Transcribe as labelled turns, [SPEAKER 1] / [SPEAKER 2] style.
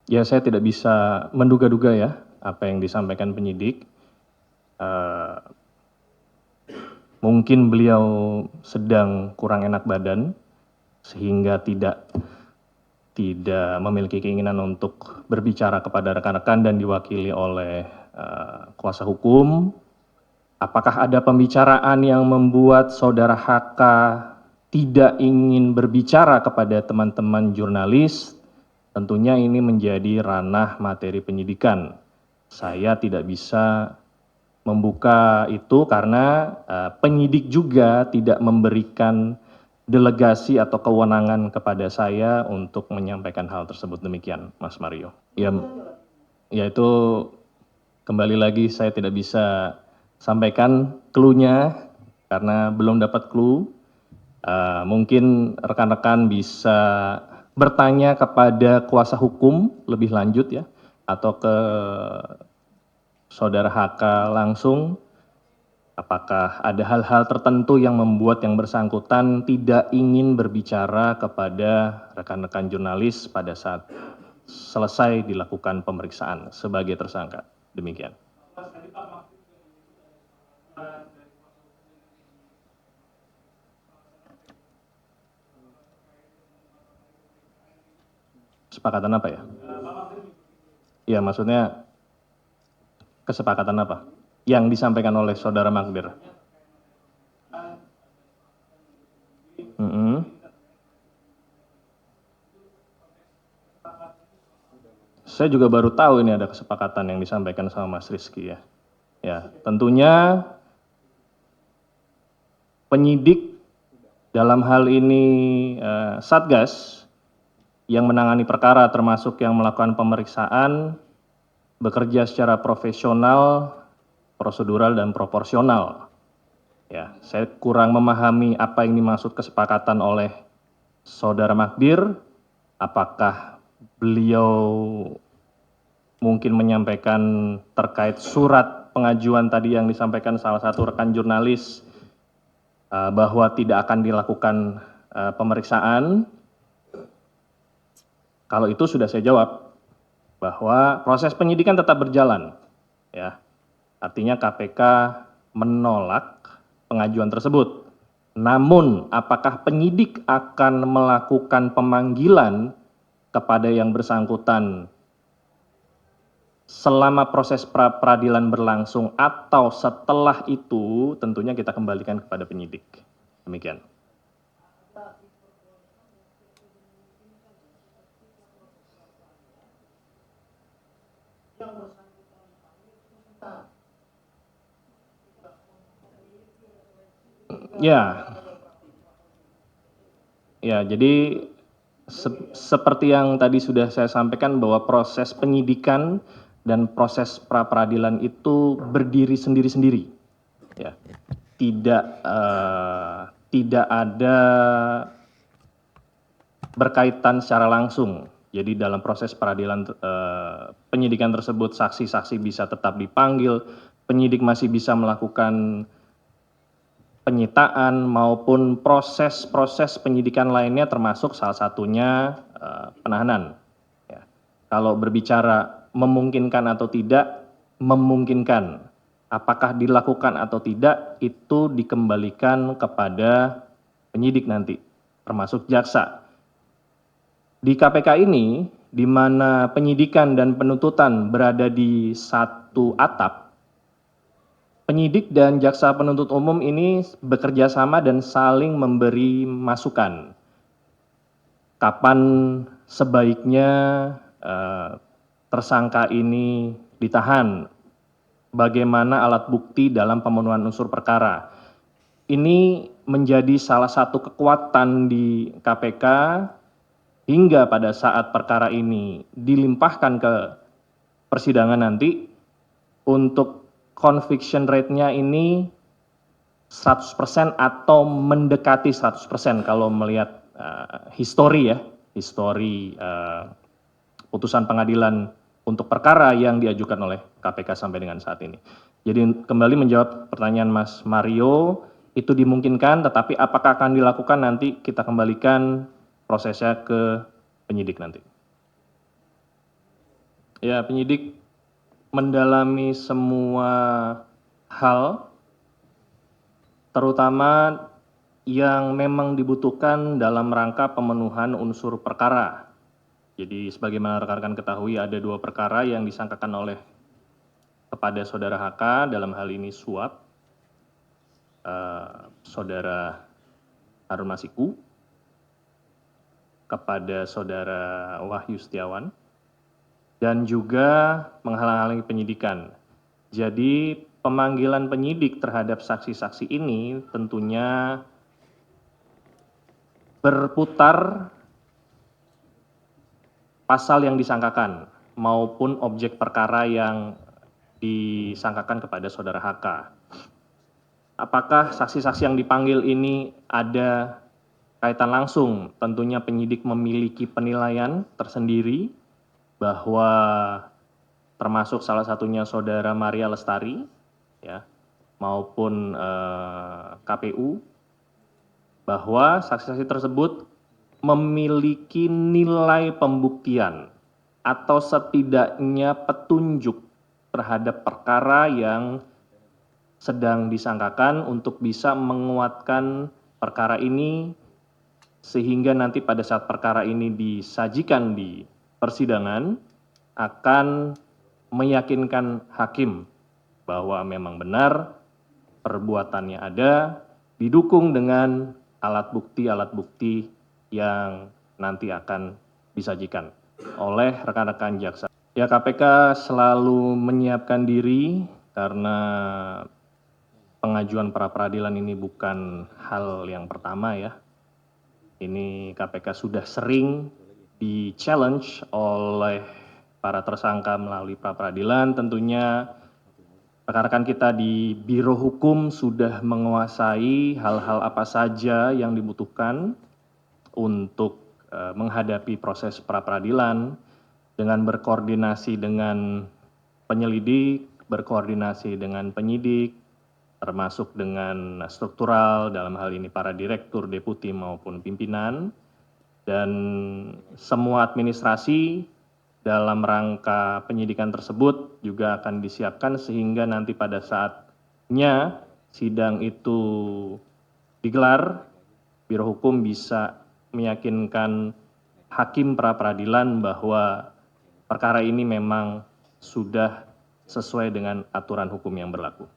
[SPEAKER 1] Ya, saya tidak bisa menduga-duga ya apa yang disampaikan penyidik. Mungkin beliau sedang kurang enak badan sehingga tidak memiliki keinginan untuk berbicara kepada rekan-rekan dan diwakili oleh kuasa hukum. Apakah ada pembicaraan yang membuat saudara HK tidak ingin berbicara kepada teman-teman jurnalis? Tentunya ini menjadi ranah materi penyidikan. Saya tidak bisa membuka itu karena penyidik juga tidak memberikan delegasi atau kewenangan kepada saya untuk menyampaikan hal tersebut. Demikian, Mas Mario. Ya itu kembali lagi saya tidak bisa sampaikan clue-nya karena belum dapat clue. Mungkin rekan-rekan bisa bertanya kepada kuasa hukum lebih lanjut ya, atau ke saudara HK langsung, apakah ada hal-hal tertentu yang membuat yang bersangkutan tidak ingin berbicara kepada rekan-rekan jurnalis pada saat selesai dilakukan pemeriksaan sebagai tersangka. Demikian. Kesepakatan apa ya? Ya, maksudnya kesepakatan apa? Yang disampaikan oleh saudara Magdir. Saya juga baru tahu ini ada kesepakatan yang disampaikan sama Mas Rizky ya. Ya, tentunya penyidik dalam hal ini Satgas yang menangani perkara termasuk yang melakukan pemeriksaan bekerja secara profesional, prosedural dan proporsional. Ya, saya kurang memahami apa yang dimaksud kesepakatan oleh saudara Magdir. Apakah beliau mungkin menyampaikan terkait surat pengajuan tadi yang disampaikan salah satu rekan jurnalis bahwa tidak akan dilakukan pemeriksaan. Kalau itu sudah saya jawab bahwa proses penyidikan tetap berjalan, ya. Artinya KPK menolak pengajuan tersebut. Namun, apakah penyidik akan melakukan pemanggilan kepada yang bersangkutan selama proses pra-peradilan berlangsung atau setelah itu, tentunya kita kembalikan kepada penyidik. Demikian. Ya, jadi seperti yang tadi sudah saya sampaikan bahwa proses penyidikan dan proses pra-peradilan itu berdiri sendiri-sendiri. Ya, tidak ada berkaitan secara langsung. Jadi dalam proses peradilan penyidikan tersebut saksi-saksi bisa tetap dipanggil, penyidik masih bisa melakukan penyitaan maupun proses-proses penyidikan lainnya termasuk salah satunya penahanan. Ya. Kalau berbicara memungkinkan atau tidak, memungkinkan. Apakah dilakukan atau tidak, itu dikembalikan kepada penyidik nanti, termasuk jaksa. Di KPK ini, di mana penyidikan dan penuntutan berada di satu atap, penyidik dan jaksa penuntut umum ini bekerja sama dan saling memberi masukan. Kapan sebaiknya tersangka ini ditahan, bagaimana alat bukti dalam pemenuhan unsur perkara. Ini menjadi salah satu kekuatan di KPK hingga pada saat perkara ini dilimpahkan ke persidangan nanti, untuk conviction rate-nya ini 100% atau mendekati 100% kalau melihat histori ya, histori putusan pengadilan untuk perkara yang diajukan oleh KPK sampai dengan saat ini. Jadi kembali menjawab pertanyaan Mas Mario, itu dimungkinkan, tetapi apakah akan dilakukan nanti kita kembalikan prosesnya ke penyidik nanti. Ya, penyidik mendalami semua hal, terutama yang memang dibutuhkan dalam rangka pemenuhan unsur perkara. Jadi sebagaimana rekan-rekan ketahui ada 2 perkara yang disangkakan oleh kepada saudara HK, dalam hal ini suap, saudara Harun Masiku kepada saudara Wahyu Setiawan, dan juga menghalang-halangi penyidikan. Jadi pemanggilan penyidik terhadap saksi-saksi ini tentunya berputar pasal yang disangkakan maupun objek perkara yang disangkakan kepada saudara HK. Apakah saksi-saksi yang dipanggil ini ada kaitan langsung? Tentunya penyidik memiliki penilaian tersendiri bahwa termasuk salah satunya saudara Maria Lestari, ya, maupun KPU, bahwa saksi-saksi tersebut memiliki nilai pembuktian atau setidaknya petunjuk terhadap perkara yang sedang disangkakan untuk bisa menguatkan perkara ini, sehingga nanti pada saat perkara ini disajikan di persidangan akan meyakinkan hakim bahwa memang benar perbuatannya ada, didukung dengan alat bukti yang nanti akan disajikan oleh rekan-rekan jaksa. Ya, KPK selalu menyiapkan diri karena pengajuan pra peradilan ini bukan hal yang pertama, ya. Ini KPK sudah sering di-challenge oleh para tersangka melalui pra peradilan. Tentunya rekan-rekan kita di Biro Hukum sudah menguasai hal-hal apa saja yang dibutuhkan untuk menghadapi proses pra peradilan dengan berkoordinasi dengan penyelidik, berkoordinasi dengan penyidik, termasuk dengan struktural, dalam hal ini para direktur, deputi maupun pimpinan, dan semua administrasi dalam rangka penyidikan tersebut juga akan disiapkan sehingga nanti pada saatnya sidang itu digelar, Biro Hukum bisa meyakinkan hakim pra peradilan bahwa perkara ini memang sudah sesuai dengan aturan hukum yang berlaku.